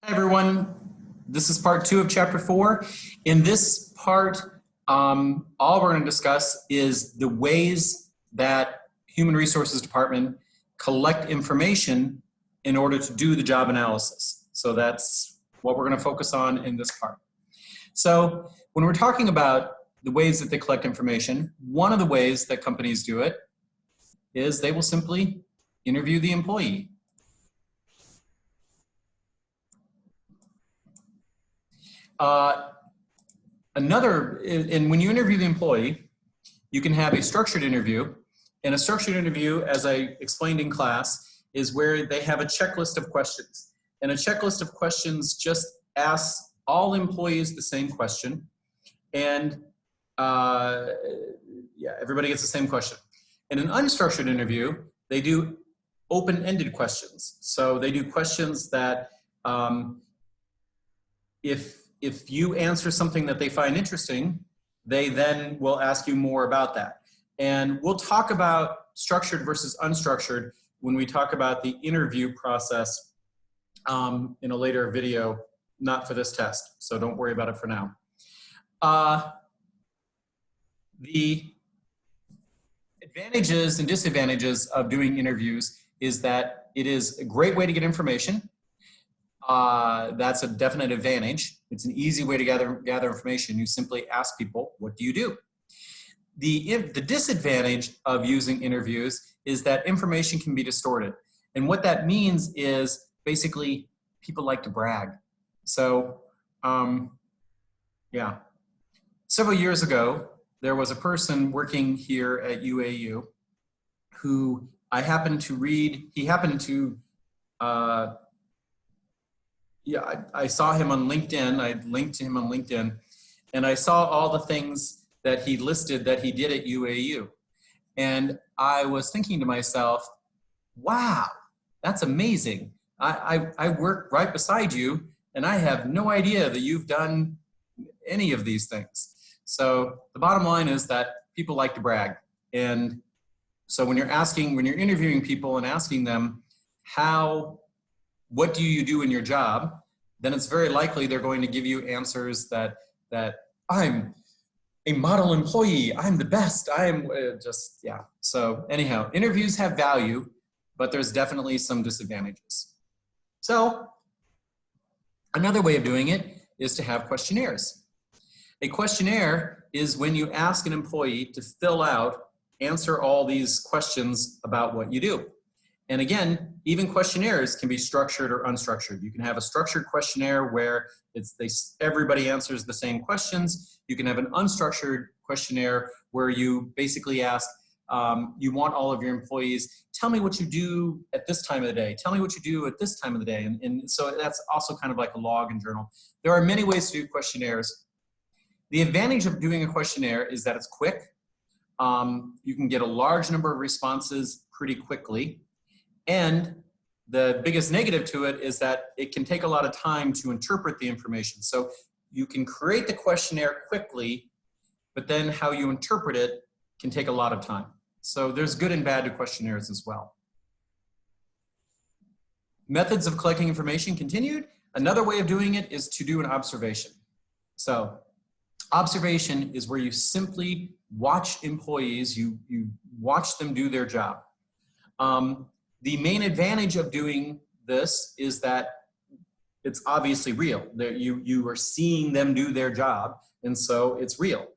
Hi everyone, this is part 2 of chapter 4. In this part, all we're going to discuss is the ways that Human Resources Department collect information in order to do the job analysis. So that's what we're going to focus on in this part. So when we're talking about the ways that they collect information, one of the ways that companies do it is they will simply interview the employee. And when you interview the employee, you can have a structured interview. And a structured interview, as I explained in class, is where they have a checklist of questions. And a checklist of questions just asks all employees the same question. And everybody gets the same question. In an unstructured interview, they do open-ended questions. So they do questions that if you answer something that they find interesting, they then will ask you more about that. And we'll talk about structured versus unstructured when we talk about the interview process in a later video, not for this test. So don't worry about it for now. The advantages and disadvantages of doing interviews is that it is a great way to get information. That's a definite advantage. It's an easy way to gather information. You simply ask people, what do you do? The disadvantage of using interviews is that information can be distorted. And what that means is basically people like to brag. So several years ago, there was a person working here at UAU who I happened to read, I saw him on LinkedIn. I linked to him on LinkedIn, and I saw all the things that he listed that he did at UAU. And I was thinking to myself, wow, that's amazing. I work right beside you, and I have no idea that you've done any of these things. So the bottom line is that people like to brag. And so when you're interviewing people and asking them, what do you do in your job, then it's very likely they're going to give you answers that I'm a model employee, I'm the best, I'm So anyhow, interviews have value, but there's definitely some disadvantages. So another way of doing it is to have questionnaires. A questionnaire is when you ask an employee to answer all these questions about what you do. And again, even questionnaires can be structured or unstructured. You can have a structured questionnaire where everybody answers the same questions. You can have an unstructured questionnaire where you basically ask, you want all of your employees, tell me what you do at this time of the day. Tell me what you do at this time of the day. And so that's also kind of like a log and journal. There are many ways to do questionnaires. The advantage of doing a questionnaire is that it's quick. You can get a large number of responses pretty quickly. And the biggest negative to it is that it can take a lot of time to interpret the information. So you can create the questionnaire quickly, but then how you interpret it can take a lot of time. So there's good and bad to questionnaires as well. Methods of collecting information continued. Another way of doing it is to do an observation. So observation is where you simply watch employees, you watch them do their job. The main advantage of doing this is that it's obviously real. You are seeing them do their job, and so it's real.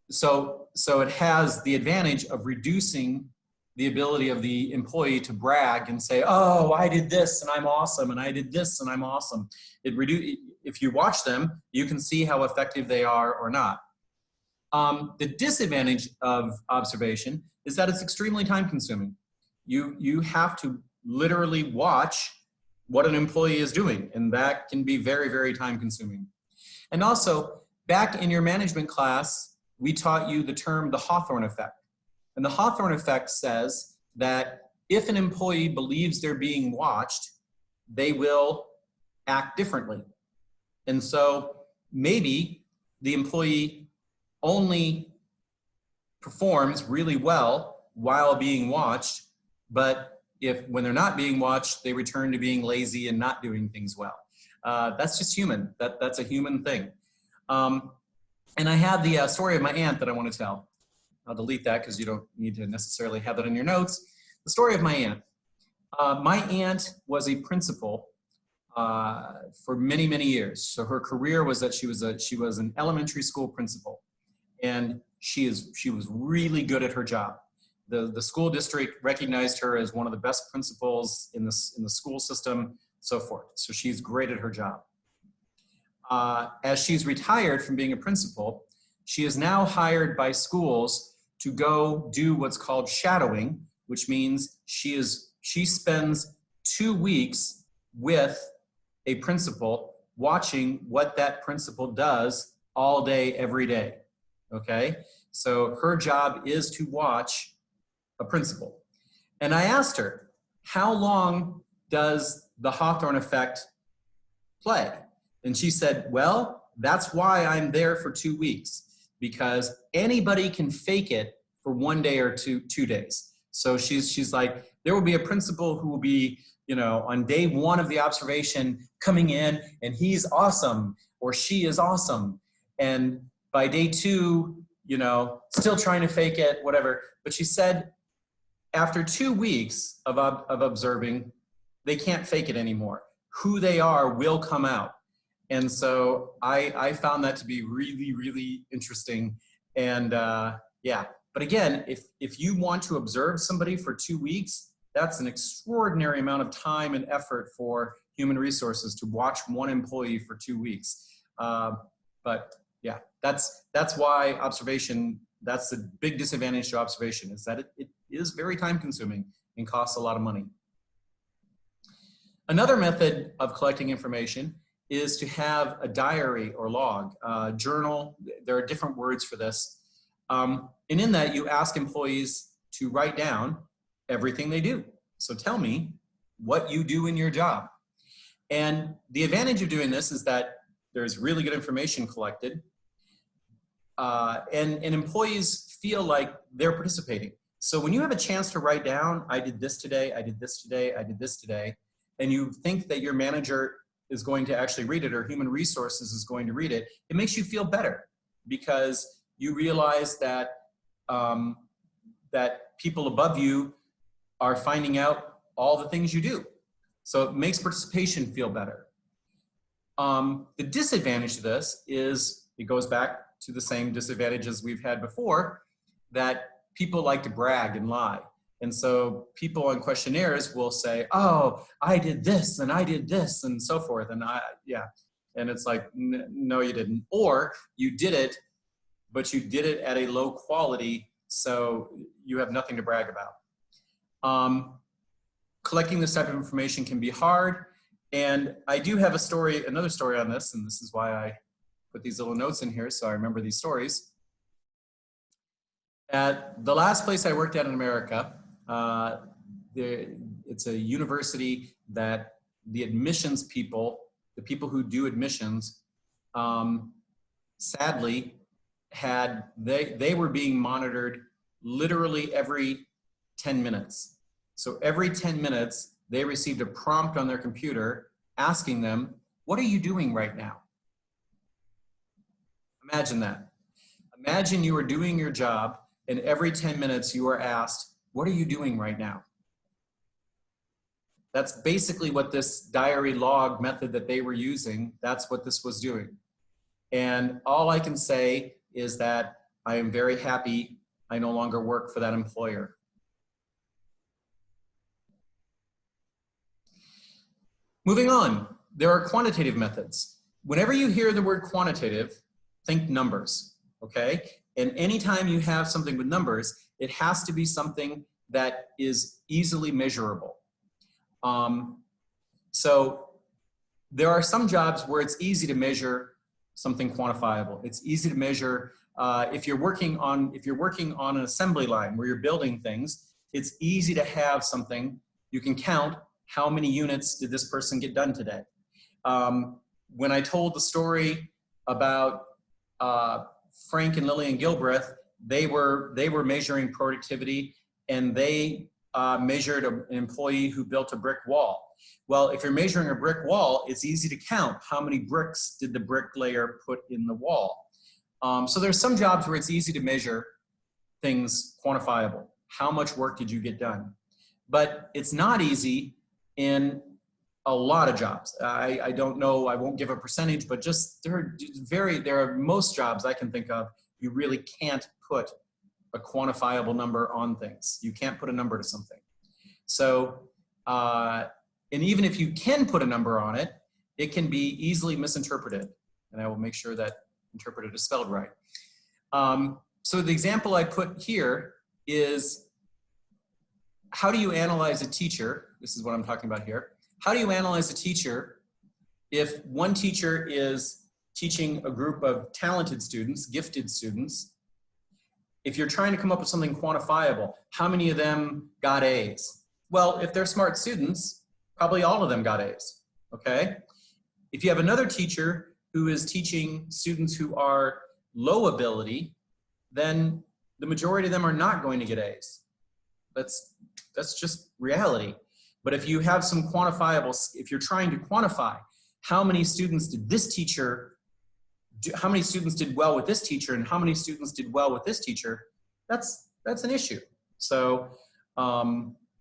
So it has the advantage of reducing the ability of the employee to brag and say, oh, I did this and I'm awesome, and I did this and I'm awesome. If you watch them, you can see how effective they are or not. The disadvantage of observation is that it's extremely time consuming. You have to literally watch what an employee is doing, and that can be very, very time consuming. And also, back in your management class, we taught you the term the Hawthorne effect. And the Hawthorne effect says that if an employee believes they're being watched, they will act differently. And so maybe the employee only performs really well while being watched, but when they're not being watched, they return to being lazy and not doing things well. That's just human. That's a human thing. And I had the story of my aunt that I want to tell. I'll delete that because you don't need to necessarily have that in your notes. The story of my aunt. My aunt was a principal for many, many years. So her career was that she was an elementary school principal, and she was really good at her job. The school district recognized her as one of the best principals in the school system, so forth. So she's great at her job. As she's retired from being a principal, she is now hired by schools to go do what's called shadowing, which means she spends 2 weeks with a principal watching what that principal does all day, every day. Okay? So her job is to watch a principal. And I asked her, how long does the Hawthorne effect play? And she said, well, that's why I'm there for 2 weeks, because anybody can fake it for 1 day or 2 days. So she's like, there will be a principal who will be, on day 1 of the observation coming in, and he's awesome, or she is awesome. And by day 2, still trying to fake it, whatever. But she said, after 2 weeks of observing, they can't fake it anymore. Who they are will come out. And so I found that to be really, really interesting. And yeah, but again, if you want to observe somebody for 2 weeks, that's an extraordinary amount of time and effort for human resources to watch one employee for 2 weeks. But yeah, that's why observation, that's the big disadvantage to observation, is that it is very time consuming and costs a lot of money. Another method of collecting information is to have a diary or log, journal. There are different words for this. And in that, you ask employees to write down everything they do. So tell me what you do in your job. And the advantage of doing this is that there's really good information collected, and employees feel like they're participating. So when you have a chance to write down, I did this today, I did this today, I did this today, and you think that your manager is going to actually read it, or human resources is going to read it, it makes you feel better, because you realize that that people above you are finding out all the things you do. So it makes participation feel better. The disadvantage to this is, it goes back to the same disadvantages we've had before, that people like to brag and lie. And so people on questionnaires will say, oh, I did this and I did this and so forth. And and it's like, no, you didn't. Or you did it, but you did it at a low quality, so you have nothing to brag about. Collecting this type of information can be hard. And I do have another story on this, and this is why I put these little notes in here so I remember these stories. At the last place I worked at in America, it's a university that the admissions people, the people who do admissions, sadly they were being monitored literally every 10 minutes. So every 10 minutes, they received a prompt on their computer asking them, what are you doing right now? Imagine that. Imagine you are doing your job, and every 10 minutes you are asked, what are you doing right now? That's basically what this diary log method that they were using, that's what this was doing. And all I can say is that I am very happy I no longer work for that employer. Moving on, there are quantitative methods. Whenever you hear the word quantitative, think numbers, okay? And anytime you have something with numbers, it has to be something that is easily measurable. So there are some jobs where it's easy to measure something quantifiable. It's easy to measure, if you're working on an assembly line where you're building things, it's easy to have something you can count. How many units did this person get done today? When I told the story about Frank and Lillian Gilbreth, they were measuring productivity, and they measured an employee who built a brick wall. Well, if you're measuring a brick wall, it's easy to count how many bricks did the bricklayer put in the wall. So there's some jobs where it's easy to measure things quantifiable. How much work did you get done? But it's not easy in a lot of jobs. I don't know, I won't give a percentage, but just there are most jobs I can think of, you really can't put a quantifiable number on things. You can't put a number to something. So, and even if you can put a number on it, it can be easily misinterpreted. And I will make sure that interpreted is spelled right. So the example I put here is, how do you analyze a teacher? This is what I'm talking about here. How do you analyze a teacher if one teacher is teaching a group of talented students, gifted students? If you're trying to come up with something quantifiable, how many of them got A's? Well, if they're smart students, probably all of them got A's, okay? If you have another teacher who is teaching students who are low ability, then the majority of them are not going to get A's. That's just reality. But if you have some quantifiable, if you're trying to quantify how many students did this teacher how many students did well with this teacher and how many students did well with this teacher, that's an issue. So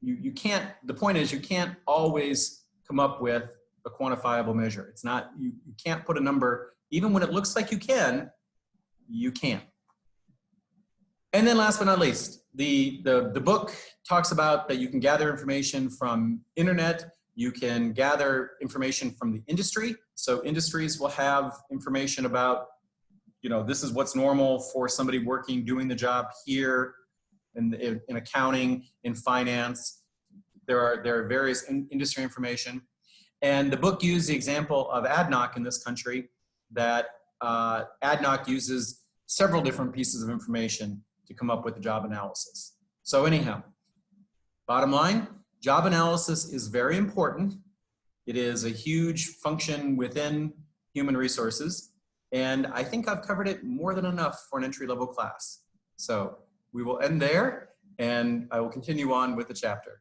you can't, the point is you can't always come up with a quantifiable measure. It's not, you can't put a number, even when it looks like you can, you can't. And then last but not least, the book talks about that you can gather information from internet, you can gather information from the industry. So industries will have information about, you know, this is what's normal for somebody working, doing the job here in accounting, in finance. There are various industry information. And the book used the example of ADNOC in this country, that ADNOC uses several different pieces of information to come up with a job analysis. So anyhow, bottom line, job analysis is very important. It is a huge function within human resources. And I think I've covered it more than enough for an entry-level class. So we will end there, and I will continue on with the chapter.